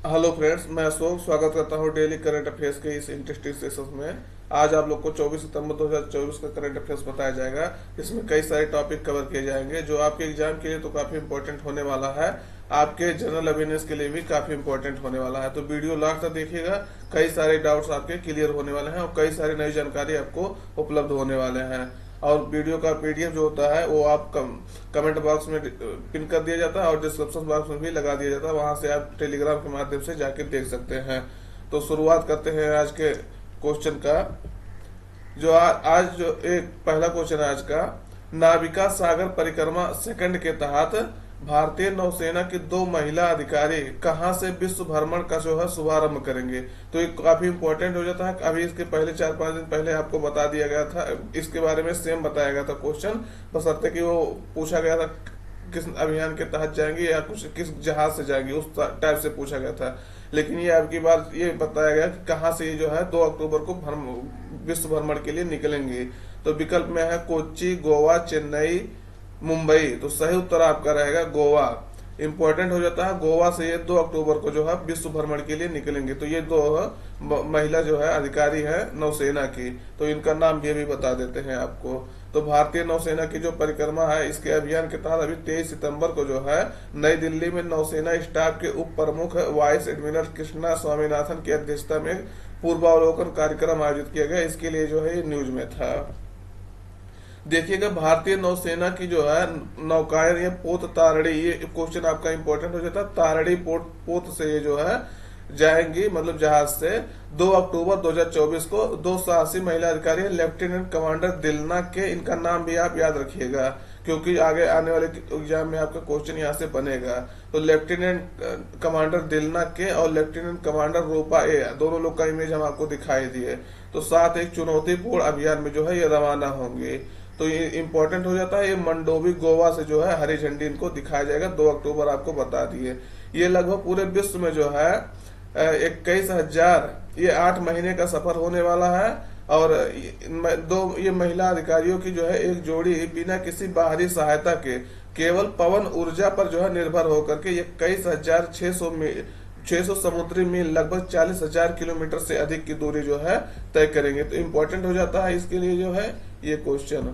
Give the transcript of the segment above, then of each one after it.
Hello friends, मैं अशोक स्वागत करता हूँ डेली करंट अफेयर्स के इस इंटरेस्टिंग सेशन में। आज आप लोग को 24 सितंबर 2024 का करंट अफेयर्स बताया जाएगा। इसमें कई सारे टॉपिक कवर किए जाएंगे जो आपके एग्जाम के लिए तो काफी इंपॉर्टेंट होने वाला है। आपके जनरल अवेयरनेस के लिए भी काफी इंपॉर्टेंट होने वाला है, तो वीडियो लास्ट तक देखिएगा। कई सारे डाउट्स आपके क्लियर होने वाले हैं और कई सारी नई जानकारी आपको उपलब्ध होने वाले हैं। और वीडियो का पीडीएफ जो होता है वो आप कमेंट बॉक्स में पिन कर दिया जाता है और डिस्क्रिप्शन बॉक्स में भी लगा दिया जाता है, वहां से आप टेलीग्राम के माध्यम से जाके देख सकते हैं। तो शुरुआत करते हैं आज के क्वेश्चन का। आज जो एक पहला क्वेश्चन है आज का, नाविका सागर परिक्रमा सेकंड के तहत भारतीय नौसेना की 2 महिला अधिकारी कहां से विश्व भ्रमण का जो है शुभारंभ करेंगे। तो ये काफी इंपॉर्टेंट हो जाता है। अभी इसके पहले 4-5 दिन पहले आपको बता दिया गया था, इसके बारे में सेम बताया गया था क्वेश्चन, बशर्ते कि वो पूछा गया था किस अभियान के तहत जाएंगे या कुछ किस जहाज से जाएंगे, उस टाइप से पूछा गया था। लेकिन ये आपकी बार ये बताया गया कि कहां से ये जो है 2 अक्टूबर को विश्व भ्रमण के लिए निकलेंगे। तो विकल्प में है कोच्चि, गोवा, चेन्नई, मुंबई। तो सही उत्तर आपका रहेगा गोवा। इंपॉर्टेंट हो जाता है, गोवा से ये 2 अक्टूबर को जो है विश्व भ्रमण के लिए निकलेंगे। तो ये 2 महिला जो है अधिकारी है नौसेना की, तो इनका नाम भी अभी बता देते हैं आपको। तो भारतीय नौसेना की जो परिक्रमा है, इसके अभियान के तहत अभी 23 सितंबर को जो है नई दिल्ली में नौसेना स्टाफ के उप प्रमुख वाइस एडमिरल कृष्णा स्वामीनाथन की अध्यक्षता में पूर्वावलोकन कार्यक्रम आयोजित किया गया। इसके लिए जो है ये न्यूज में था। देखिएगा, भारतीय नौसेना की जो है नौकायन या पोत तारड़ी, ये क्वेश्चन आपका इंपॉर्टेंट हो जाता है। तारड़ी पोत से ये जो है जाएंगी, मतलब जहाज से 2 अक्टूबर 2024 को 2 साहसी महिला अधिकारी लेफ्टिनेंट कमांडर दिलना के, इनका नाम भी आप याद रखिएगा क्योंकि आगे आने वाले एग्जाम में आपका क्वेश्चन यहाँ से बनेगा। तो लेफ्टिनेंट कमांडर दिलना के और लेफ्टिनेंट कमांडर रूपा ए, दोनों लोग का इमेज हम आपको दिखाई दिए। तो साथ एक चुनौतीपूर्ण अभियान में जो है ये रवाना होंगे। तो ये इंपॉर्टेंट हो जाता है। ये मंडोवी गोवा से जो है हरी झंडी इनको दिखाया जाएगा, 2 अक्टूबर आपको बता दिए। ये लगभग पूरे विश्व में जो है 21,000, ये 8 महीने का सफर होने वाला है। और ये महिला अधिकारियों की जो है एक जोड़ी बिना किसी बाहरी सहायता के केवल पवन ऊर्जा पर जो है निर्भर होकर के 21,600 समुद्री मील, लगभग 40,000 किलोमीटर से अधिक की दूरी जो है तय करेंगे। तो इम्पोर्टेंट हो जाता है इसके लिए जो है ये क्वेश्चन।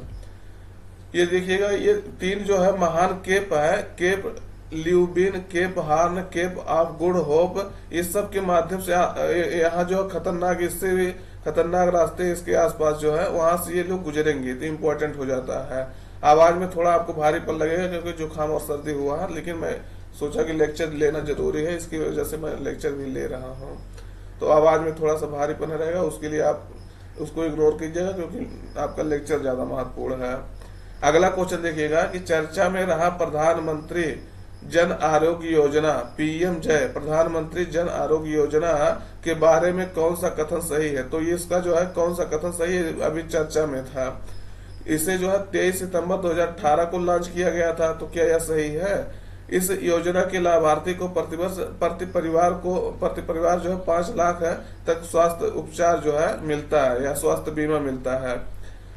ये देखिएगा, ये 3 जो है महान केप है, cape Leeuwin, cape Horn, cape of good hope, इस सब के माध्यम से यहाँ जो खतरनाक, इससे भी खतरनाक रास्ते इसके आसपास जो है वहां से ये लोग गुजरेंगे। तो इम्पोर्टेंट हो जाता है। आवाज में थोड़ा आपको भारीपन लगेगा क्योंकि जुकाम और सर्दी हुआ है, लेकिन मैं सोचा कि लेक्चर लेना जरूरी है, इसकी वजह से मैं लेक्चर भी ले रहा हूँ। तो आवाज में थोड़ा सा भारीपन रहेगा, उसके लिए आप उसको इग्नोर कीजिएगा क्योंकि आपका लेक्चर ज्यादा महत्वपूर्ण है। अगला क्वेश्चन देखिएगा कि चर्चा में रहा प्रधानमंत्री जन आरोग्य योजना, पीएम जय प्रधानमंत्री जन आरोग्य योजना के बारे में कौन सा कथन सही है। तो ये इसका जो है कौन सा कथन सही है अभी चर्चा में था। इसे जो है 23 सितंबर 2018 को लॉन्च किया गया था। तो क्या यह सही है? इस योजना के लाभार्थी को प्रतिवर्ष प्रति परिवार जो है 5 लाख तक स्वास्थ्य उपचार जो है मिलता है या स्वास्थ्य बीमा मिलता है।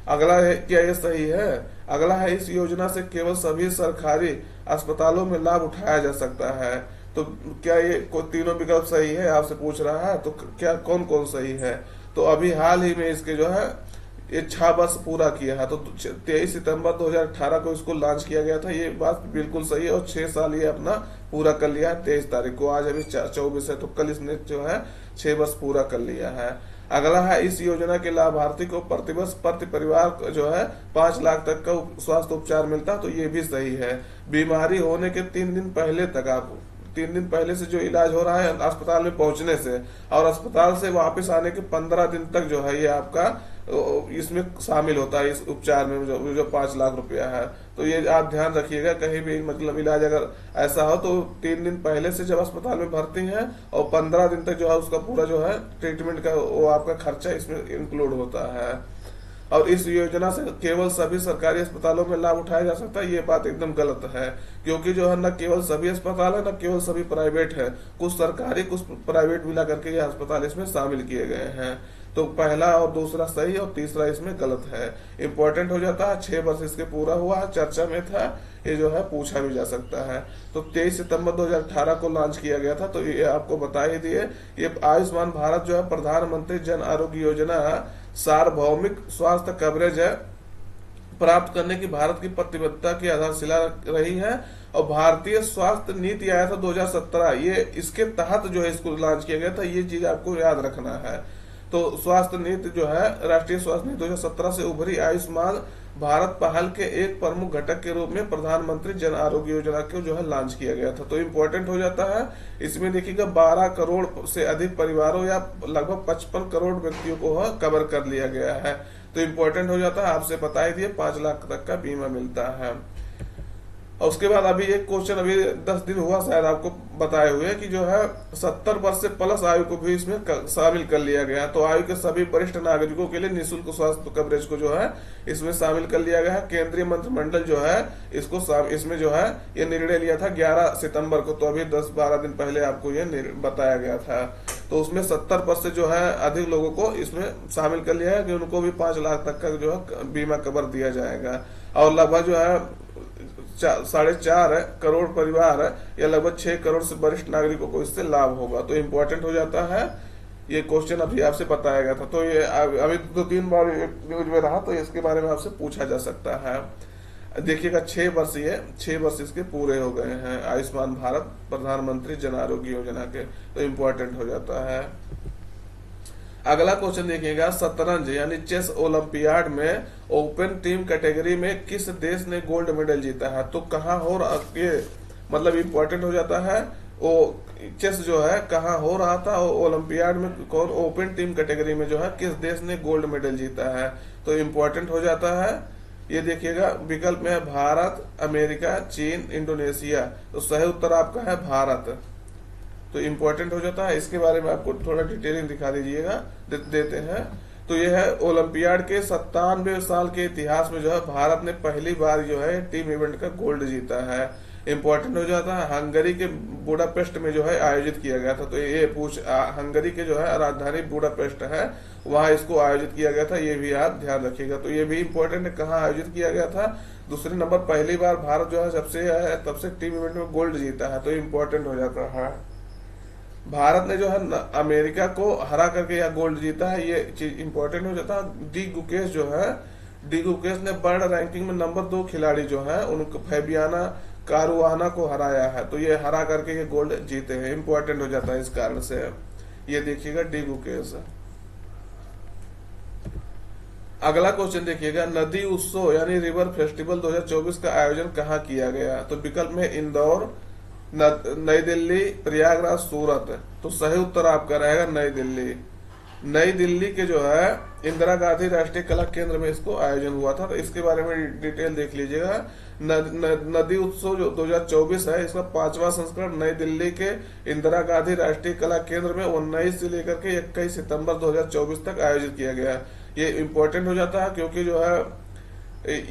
अगला है, क्या ये सही है? अगला है, इस योजना से केवल सभी सरकारी अस्पतालों में लाभ उठाया जा सकता है। तो क्या ये तीनों विकल्प सही है आपसे पूछ रहा है, तो क्या कौन कौन सही है? तो अभी हाल ही में इसके जो है ये 6 वर्ष पूरा किया है। तो 23 सितंबर 2018 को इसको लॉन्च किया गया था, ये बात बिल्कुल सही है। और 6 साल ये अपना पूरा कर लिया है 23 तारीख को। आज अभी 24 है, तो कल इसने जो है 6 वर्ष पूरा कर लिया है। अगला है, इस योजना के लाभार्थी को प्रतिवर्ष प्रति परिवार जो है 5 लाख तक का स्वास्थ्य उपचार मिलता है। तो ये भी सही है। बीमारी होने के 3 दिन पहले तक, आप 3 दिन पहले से जो इलाज हो रहा है अस्पताल में पहुंचने से, और अस्पताल से वापस आने के 15 दिन तक जो है ये आपका इसमें शामिल होता है, इस उपचार में जो 5 लाख रुपया है। तो ये आप ध्यान रखिएगा, कहीं भी मतलब इलाज अगर ऐसा हो तो 3 दिन पहले से जब अस्पताल में भर्ती है और 15 दिन तक जो है उसका पूरा जो है ट्रीटमेंट का वो आपका खर्चा इसमें इंक्लूड होता है। और इस योजना से केवल सभी सरकारी अस्पतालों में लाभ उठाया जा सकता है, ये बात एकदम गलत है क्योंकि जो है न केवल सभी अस्पताल है, न केवल सभी प्राइवेट है, कुछ सरकारी कुछ प्राइवेट मिला करके ये अस्पताल इसमें शामिल किए गए हैं। तो पहला और दूसरा सही और तीसरा इसमें गलत है। इंपॉर्टेंट हो जाता है, 6 वर्ष इसके पूरा हुआ, चर्चा में था, ये जो है पूछा भी जा सकता है। तो 23 सितंबर 2018 को लॉन्च किया गया था, तो ये आपको बता ही दिए। ये आयुष्मान भारत जो है प्रधानमंत्री जन आरोग्य योजना सार्वभौमिक स्वास्थ्य कवरेज है प्राप्त करने की भारत की प्रतिबद्धता की आधारशिला रही है। और भारतीय स्वास्थ्य नीति आया था 2017, ये इसके तहत जो है इसको लॉन्च किया गया था, ये चीज आपको याद रखना है। तो स्वास्थ्य नीति जो है राष्ट्रीय स्वास्थ्य नीति 2017 से उभरी आयुष्मान भारत पहल के एक प्रमुख घटक के रूप में प्रधानमंत्री जन आरोग्य योजना को जो है लॉन्च किया गया था। तो इम्पोर्टेंट हो जाता है। इसमें देखिएगा 12 करोड़ से अधिक परिवारों या लगभग 55 करोड़ व्यक्तियों को कवर कर लिया गया है। तो इम्पोर्टेंट हो जाता है, आपसे बता ही दिए 5 लाख तक का बीमा मिलता है। और उसके बाद अभी एक क्वेश्चन अभी 10 दिन हुआ शायद आपको बताए हुए कि जो है 70 वर्ष से प्लस आयु को भी इसमें शामिल कर लिया गया है। तो आयु के सभी वरिष्ठ नागरिकों के लिए निःशुल्क स्वास्थ्य कवरेज को जो है इसमें शामिल कर लिया गया है। केंद्रीय मंत्रिमंडल जो है इसमें जो है ये निर्णय लिया था 11 सितंबर को। तो अभी 10-12 दिन पहले आपको ये बताया गया था। तो उसमें 70 वर्ष से जो है अधिक लोगों को इसमें शामिल कर लिया है कि उनको भी 5 लाख तक का जो है बीमा कवर दिया जाएगा। और लगभग जो है 4.5 करोड़ परिवार या लगभग 6 करोड़ से वरिष्ठ नागरिकों को इससे लाभ होगा। तो इम्पोर्टेंट हो जाता है। ये क्वेश्चन अभी आपसे बताया गया था। तो ये अभी 2-3 बार न्यूज में रहा, तो इसके बारे में आपसे पूछा जा सकता है। देखिएगा 6 वर्ष इसके पूरे हो गए हैं आयुष्मान भारत प्रधानमंत्री जन आरोग्य योजना के। तो इम्पोर्टेंट हो जाता है। अगला क्वेश्चन देखिएगा, शतरंज यानी चेस ओलंपियाड में ओपन टीम कैटेगरी में किस देश ने गोल्ड मेडल जीता है? तो कहाँ हो रहा, ये मतलब इम्पोर्टेंट हो जाता है। वो चेस जो है कहाँ हो रहा था, ओलंपियाड में कौन ओपन टीम कैटेगरी में जो है किस देश ने गोल्ड मेडल जीता है? तो इम्पोर्टेंट हो जाता है। ये देखिएगा विकल्प में है भारत, अमेरिका, चीन, इंडोनेशिया। तो सही उत्तर आपका है भारत। तो इम्पोर्टेंट हो जाता है। इसके बारे में आपको थोड़ा डिटेलिंग दिखा दीजिएगा, देते हैं। तो यह है ओलंपियाड के 97 साल के इतिहास में जो है भारत ने पहली बार जो है टीम इवेंट का गोल्ड जीता है। इम्पोर्टेंट हो जाता है। हंगरी के बुडापेस्ट में जो है आयोजित किया गया था। तो ये हंगरी के जो है राजधानी बुडापेस्ट है, वहां इसको आयोजित किया गया था। ये भी आप ध्यान रखिएगा। तो ये भी इम्पोर्टेंट है, कहाँ आयोजित किया गया था। दूसरे नंबर पहली बार भारत जो है तब से टीम इवेंट में गोल्ड जीता है। तो इम्पोर्टेंट हो जाता है। भारत ने जो है अमेरिका को हरा करके यह गोल्ड जीता है। ये चीज इंपॉर्टेंट हो जाता है। डी गुकेश ने वर्ल्ड रैंकिंग में नंबर 2 खिलाड़ी जो है उनको फैबियाना कारुआना को हराया है। तो ये हरा करके ये गोल्ड जीते हैं। इंपॉर्टेंट हो जाता है इस कारण से। ये देखिएगा डी गुकेश। अगला क्वेश्चन देखिएगा, नदी उत्सव यानी रिवर फेस्टिवल 2024 का आयोजन कहाँ किया गया? तो विकल्प में इंदौर, नई दिल्ली, प्रयागराज, सूरत। तो सही उत्तर आपका रहेगा नई दिल्ली। नई दिल्ली के जो है इंदिरा गांधी राष्ट्रीय कला केंद्र में इसको आयोजन हुआ था। तो इसके बारे में डिटेल देख लीजिएगा। नदी उत्सव जो 2024 है, इसका 5वां संस्करण नई दिल्ली के इंदिरा गांधी राष्ट्रीय कला केंद्र में 19 से लेकर के 21 सितंबर 2024 तक आयोजित किया गया। ये इम्पोर्टेंट हो जाता है क्योंकि जो है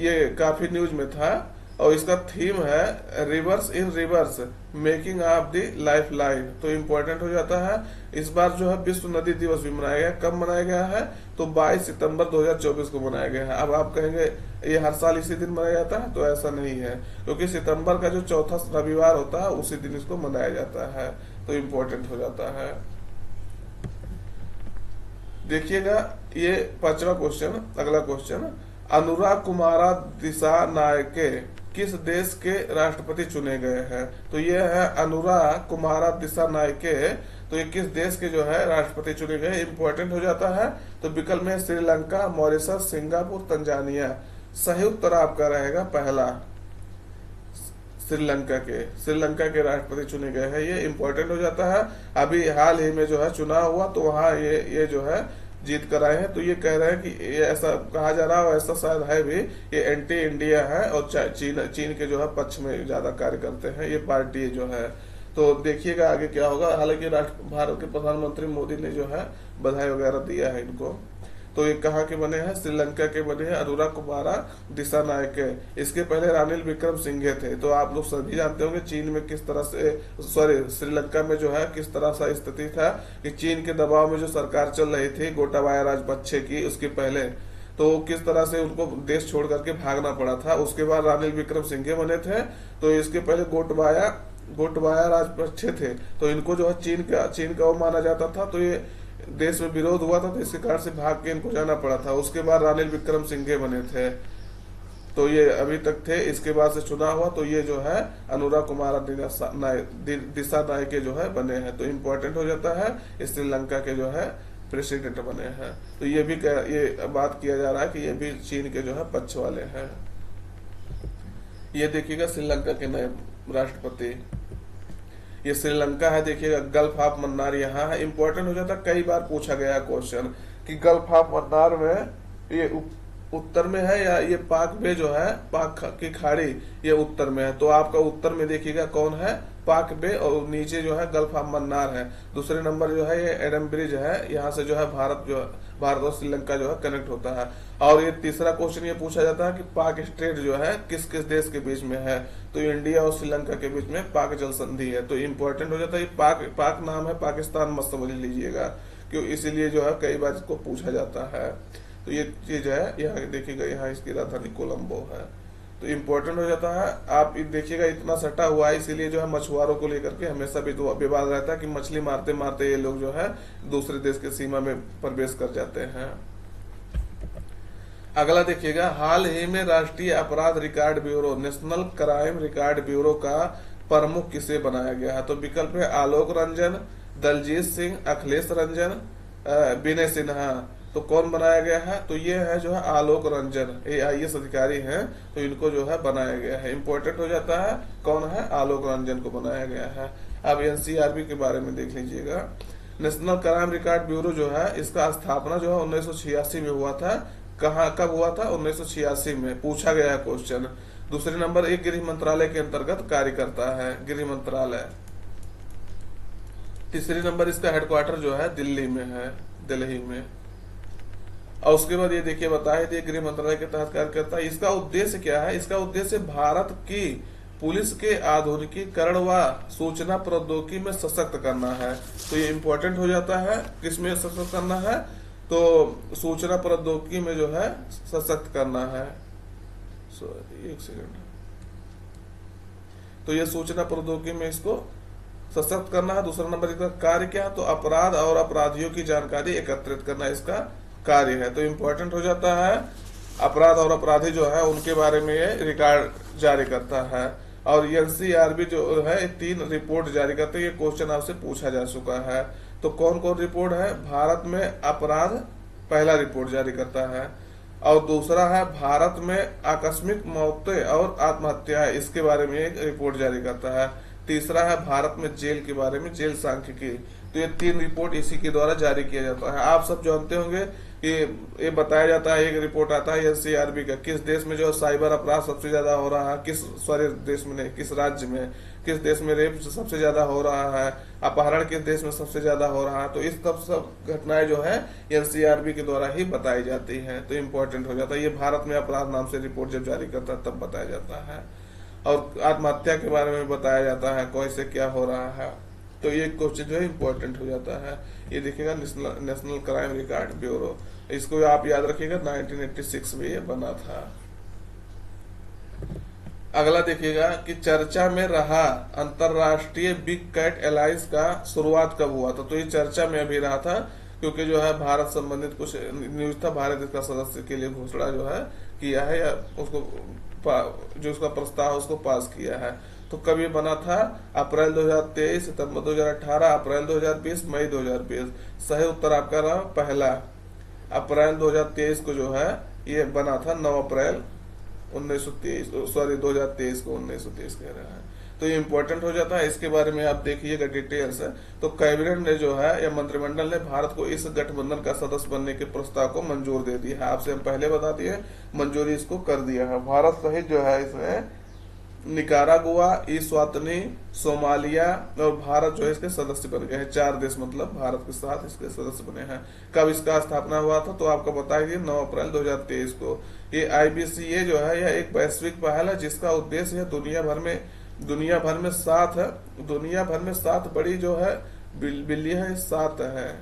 ये काफी न्यूज में था। और इसका थीम है reverse in reverse making of the life line. तो इम्पोर्टेंट हो जाता है। इस बार जो है विश्व नदी दिवस भी मनाया गया। कब मनाया गया है? तो 22 सितंबर 2024 को मनाया गया है। अब आप कहेंगे ये हर साल इसी दिन मनाया जाता है, तो ऐसा नहीं है, क्योंकि सितंबर का जो चौथा रविवार होता है उसी दिन इसको मनाया जाता है। तो इम्पोर्टेंट हो जाता है। देखिएगा ये 5वां क्वेश्चन। अगला क्वेश्चन, अनुराग कुमारा दिसानायके किस देश के राष्ट्रपति चुने गए हैं? तो ये है अनुराग कुमारा दिसानायके। तो ये किस देश के जो है राष्ट्रपति चुने गए? इंपॉर्टेंट हो जाता है। तो विकल्प में श्रीलंका, मॉरिशस, सिंगापुर, तंजानिया। सही उत्तर आपका रहेगा पहला, श्रीलंका के राष्ट्रपति चुने गए हैं। ये इंपॉर्टेंट हो जाता है। अभी हाल ही में जो है चुनाव हुआ, तो वहां ये जो है जीत कर आए हैं। तो ये कह रहे हैं कि ये ऐसा कहा जा रहा है, ऐसा शायद है भी, ये एंटी इंडिया है और चीन के जो है पक्ष में ज्यादा कार्य करते हैं ये पार्टी जो है। तो देखिएगा आगे क्या होगा। हालांकि भारत के प्रधानमंत्री मोदी ने जो है बधाई वगैरह दिया है इनको। तो ये कहाँ के बने हैं? श्रीलंका के बने हैं अनुरा कुमारा दिसानायके। इसके पहले रानिल विक्रम सिंघे थे। तो आप लोग सभी जानते होंगे चीन में किस तरह से, सॉरी, श्रीलंका में जो है किस तरह सा स्थिति था कि चीन के दबाव में जो सरकार चल रही थी गोटाबाया राजपक्षे की, उसके पहले तो किस तरह से उनको देश छोड़ करके भागना पड़ा था। उसके बाद रानिल विक्रम सिंघे बने थे। तो इसके पहले गोटबाया राजपक्षे थे। तो इनको जो है चीन का वो माना जाता था। तो ये देश में विरोध हुआ था, तो इसके कारण से भाग के इनको जाना पड़ा था। उसके बाद रानिल विक्रम सिंघे बने थे। तो ये अभी तक थे। इसके बाद से चुना हुआ तो ये जो है अनुरा कुमारा दिसानायके जो है बने हैं। तो इम्पोर्टेंट हो जाता है, श्रीलंका के जो है प्रेसिडेंट बने हैं। तो ये बात किया जा रहा है कि ये भी चीन के जो है पक्ष वाले हैं। ये देखिएगा श्रीलंका के नए राष्ट्रपति, ये श्रीलंका है। देखिएगा गल्फ ऑफ मन्नार यहाँ है। इंपॉर्टेंट हो जाता है, कई बार पूछा गया क्वेश्चन कि गल्फ ऑफ मन्नार में ये उत्तर में है या ये पाक बे जो है, पाक की खाड़ी, ये उत्तर में है। तो आपका उत्तर में देखिएगा कौन है? पाक बे, और नीचे जो है गल्फ ऑफ मन्नार है। दूसरे नंबर जो है ये एडम ब्रिज है, यहाँ से जो है भारत और श्रीलंका जो है कनेक्ट होता है। और ये तीसरा क्वेश्चन ये पूछा जाता है कि पाक स्ट्रेट जो है किस किस देश के बीच में है? तो इंडिया और श्रीलंका के बीच में पाक जल संधि है। तो इम्पोर्टेंट हो जाता है। पाक नाम है, पाकिस्तान मत समझ लीजिएगा, क्यों? इसीलिए जो है कई बार इसको पूछा जाता है। तो ये चीज है। यहाँ देखिएगा, यहाँ इसकी राजधानी कोलंबो है। तो इम्पोर्टेंट हो जाता है। आप देखिएगा इतना सटा हुआ है, इसीलिए जो है मछुआरों को लेकर के हमेशा भी विवाद रहता है कि मछली मारते मारते ये लोग जो है दूसरे देश के सीमा में प्रवेश कर जाते हैं। अगला देखिएगा, हाल ही में राष्ट्रीय अपराध record bureau, national crime record bureau का प्रमुख किसे बनाया गया है? तो विकल्प है आलोक रंजन, दलजीत सिंह, अखिलेश रंजन, विनय सिन्हा। तो कौन बनाया गया है? तो ये है जो है आलोक रंजन, ये IAS अधिकारी हैं। तो इनको जो है बनाया गया है। इंपॉर्टेंट हो जाता है, कौन है? आलोक रंजन को बनाया गया है। अब NCRB के बारे में देख लीजिएगा। नेशनल क्राइम रिकॉर्ड ब्यूरो जो है, इसका स्थापना जो है 1986 में हुआ था। कब हुआ था? 1986 में। पूछा गया है क्वेश्चन। दूसरे नंबर, एक गृह मंत्रालय के अंतर्गत कार्य करता है, गृह मंत्रालय। तीसरे नंबर, इसका हेडक्वार्टर जो है दिल्ली में है, दिल्ली में। और उसके बाद ये देखिए बताए थे गृह मंत्रालय के तहत कार्य करता है। इसका उद्देश्य क्या है? इसका उद्देश्य भारत की पुलिस के आधुनिकीकरण व सूचना प्रौद्योगिकी में सशक्त करना है। तो ये इम्पोर्टेंट हो जाता है। किसमें सशक्त करना है? तो सूचना प्रौद्योगिकी में जो है सशक्त करना है। एक सेकंड। तो ये सूचना प्रौद्योगिकी में इसको सशक्त करना है। दूसरा नंबर, इसका कार्य क्या है? तो अपराध और अपराधियों की जानकारी एकत्रित करना इसका कार्य है। तो इम्पोर्टेंट हो जाता है। अपराध और अपराधी जो है उनके बारे में ये रिकॉर्ड जारी करता है। और NCRB जो है 3 रिपोर्ट जारी करते हैं। ये क्वेश्चन आपसे पूछा जा चुका है। तो कौन कौन रिपोर्ट है? भारत में अपराध पहला रिपोर्ट जारी करता है, और दूसरा है भारत में आकस्मिक मौतें और आत्महत्या, इसके बारे में एक रिपोर्ट जारी करता है। तीसरा है भारत में जेल के बारे में, जेल सांख्यिकी। तो ये 3 रिपोर्ट इसी के द्वारा जारी किया जाता है। आप सब जानते होंगे कि ये बताया जाता है, एक रिपोर्ट आता है NCRB का, किस देश में जो साइबर अपराध सबसे ज्यादा हो रहा है, किस देश में नहीं, किस राज्य में, किस देश में रेप सबसे ज्यादा हो रहा है, अपहरण किस देश में सबसे ज्यादा हो रहा है। तो इस सब घटनाएं जो है NCRB के द्वारा ही बताई जाती हैं। तो इम्पोर्टेंट हो जाता है। ये भारत में अपराध नाम से रिपोर्ट जब जारी करता है तब बताया जाता है। और आत्महत्या के बारे में बताया जाता है, कैसे क्या हो रहा है। तो ये क्वेश्चन जो है इम्पोर्टेंट हो जाता है। ये देखिएगा नेशनल क्राइम रिकॉर्ड ब्यूरो, इसको आप याद रखिएगा 1986 में ये बना था। अगला देखिएगा कि चर्चा में रहा अंतरराष्ट्रीय बिग कैट अलायंस का शुरुआत कब हुआ था? तो ये चर्चा में अभी रहा था, क्योंकि जो है भारत संबंधित कुछ न्यूज था, भारत इसका सदस्य के लिए घोषणा जो है किया है, या उसको जो उसका प्रस्ताव उसको पास किया है। तो कब ये बना था? अप्रैल 2023, सितंबर 2018, अप्रैल 2020, मई 2020। सही उत्तर आपका रहा पहला, अप्रैल 2023 को जो है ये बना था। 9 अप्रैल 2023 को 1923 कह रहा है। तो ये इम्पोर्टेंट हो जाता है। इसके बारे में आप देखिएगा डिटेल्स है। तो कैबिनेट ने जो है या मंत्रिमंडल ने भारत को इस गठबंधन का सदस्य बनने के प्रस्ताव को मंजूर दे दिया है। आपसे हम पहले बता दिए, मंजूरी इसको कर दिया है। भारत सहित जो है इसमें निकारागुआ, इस्वातिनी, सोमालिया और भारत जो है इसके सदस्य बन गए हैं। 4 देश मतलब भारत के साथ इसके सदस्य बने हैं। कब इसका स्थापना हुआ था तो आपको बताइए 9 अप्रैल 2023 को। ये IBCA जो है यह एक वैश्विक पहल है जिसका उद्देश्य है दुनिया भर में 7 बड़ी जो है बिल्लियां है, 7 है।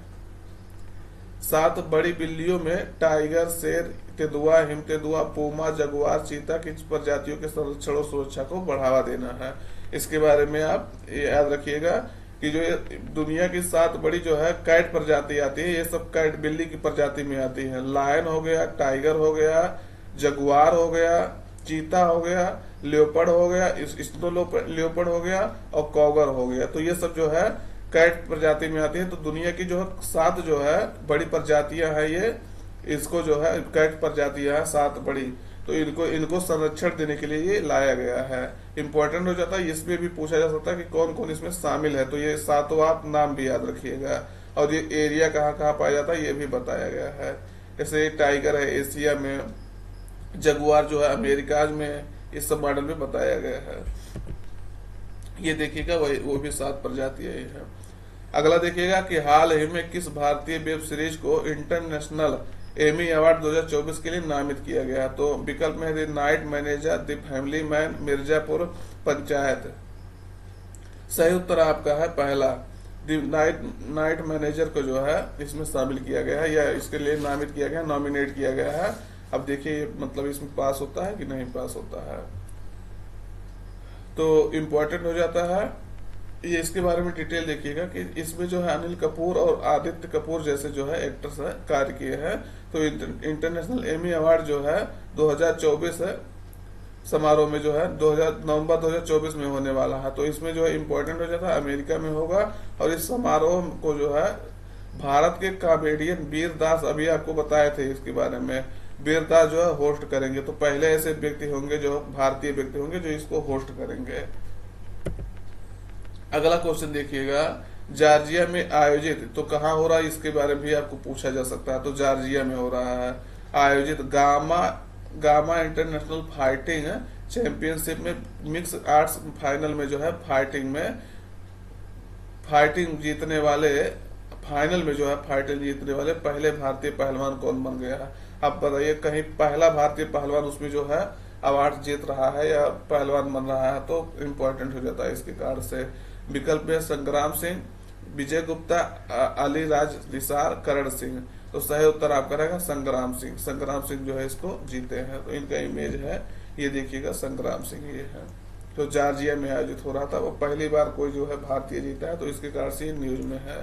7 बड़ी बिल्लियों में टाइगर, शेर, तेंदुआ, हिमतेंदुआ, पूमा, जगुआर, चीता की प्रजातियों के संरक्षण और सुरक्षा को बढ़ावा देना है। इसके बारे में आप याद रखिएगा कि जो ये दुनिया की 7 बड़ी जो है कैट प्रजाति आती है, ये सब कैट बिल्ली की प्रजाति में आती है। लायन हो गया, टाइगर हो गया, जगुआर हो गया, चीता हो गया, लियोपर्ड हो गया, स्नो लियोपर्ड हो गया और कॉगर हो गया। तो ये सब जो है कैट प्रजाति में आती है। तो दुनिया की जो है 7 जो है बड़ी प्रजातियां हैं, ये इसको जो है कैट प्रजातियां हैं 7 बड़ी। तो इनको संरक्षण देने के लिए ये लाया गया है। इंपॉर्टेंट हो जाता है, इसमें भी पूछा जा सकता है कि कौन कौन इसमें शामिल है। तो ये 7 आप नाम भी याद रखिएगा और ये एरिया कहाँ कहाँ पाया जाता है ये भी बताया गया है। जैसे टाइगर है एशिया में, जगुआर जो है अमेरिका में, इस सब मॉडल में बताया गया है। ये देखिएगा वो भी 7 प्रजातियां है। अगला देखिएगा कि हाल ही में किस भारतीय वेब सीरीज को इंटरनेशनल एमी अवार्ड 2024 के लिए नामित किया गया। तो विकल्प में है night manager, the family man, Mirzapur panchayat. सही उत्तर आपका है पहला, नाइट मैनेजर को जो है इसमें शामिल किया गया है या इसके लिए नामित किया गया, नॉमिनेट किया गया है। अब देखिए मतलब इसमें पास होता है कि नहीं पास होता है। तो इम्पोर्टेंट हो जाता है ये। इसके बारे में डिटेल देखिएगा कि इसमें जो है अनिल कपूर और आदित्य कपूर जैसे जो है एक्टर्स है कार्य किए हैं। तो इंटरनेशनल एमी अवार्ड जो है 2024 है समारोह में जो है नवंबर 2024 में होने वाला है। तो इसमें जो है इम्पोर्टेंट हो जाता है अमेरिका में होगा। और इस समारोह को जो है भारत के कॉमेडियन वीर दास, अभी आपको बताए थे इसके बारे में, वीर दास जो है होस्ट करेंगे। तो पहले ऐसे व्यक्ति होंगे जो भारतीय व्यक्ति होंगे जो इसको होस्ट करेंगे। अगला क्वेश्चन देखिएगा, जॉर्जिया में आयोजित, तो कहाँ हो रहा है इसके बारे में भी आपको पूछा जा सकता है। तो जॉर्जिया में हो रहा है आयोजित गामा इंटरनेशनल फाइटिंग चैंपियनशिप में मिक्स आर्ट्स फाइनल में जो है फाइटिंग जीतने वाले पहले भारतीय पहलवान कौन बन गया है। आप बताइए कहीं पहला भारतीय पहलवान उसमें जो है अवार्ड जीत रहा है या पहलवान बन रहा है। तो इम्पोर्टेंट हो जाता है इसके कारण से। विकल्प में संग्राम सिंह, विजय गुप्ता, अली राज निसार, करण सिंह। तो सही उत्तर आपका रहेगा संग्राम सिंह। संग्राम सिंह जो है इसको जीते हैं। तो इनका इमेज है ये देखिएगा, संग्राम सिंह ये है। तो जॉर्जिया में आयोजित हो रहा था, वो पहली बार कोई जो है भारतीय जीता है। तो इसके कारण से न्यूज में है।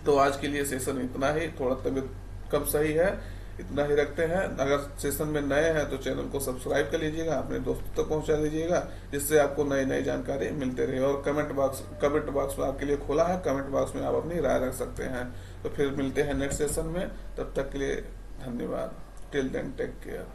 तो आज के लिए सेशन इतना ही, थोड़ा तबीयत कम सही है, इतना ही रखते हैं। अगर सेशन में नए हैं तो चैनल को सब्सक्राइब कर लीजिएगा, अपने दोस्तों तक पहुंचा दीजिएगा, जिससे आपको नई नई जानकारी मिलते रहे। और कमेंट बॉक्स में आपके लिए खोला है, कमेंट बॉक्स में आप अपनी राय रख सकते हैं। तो फिर मिलते हैं नेक्स्ट सेशन में, तब तक के लिए धन्यवाद। Till then take care.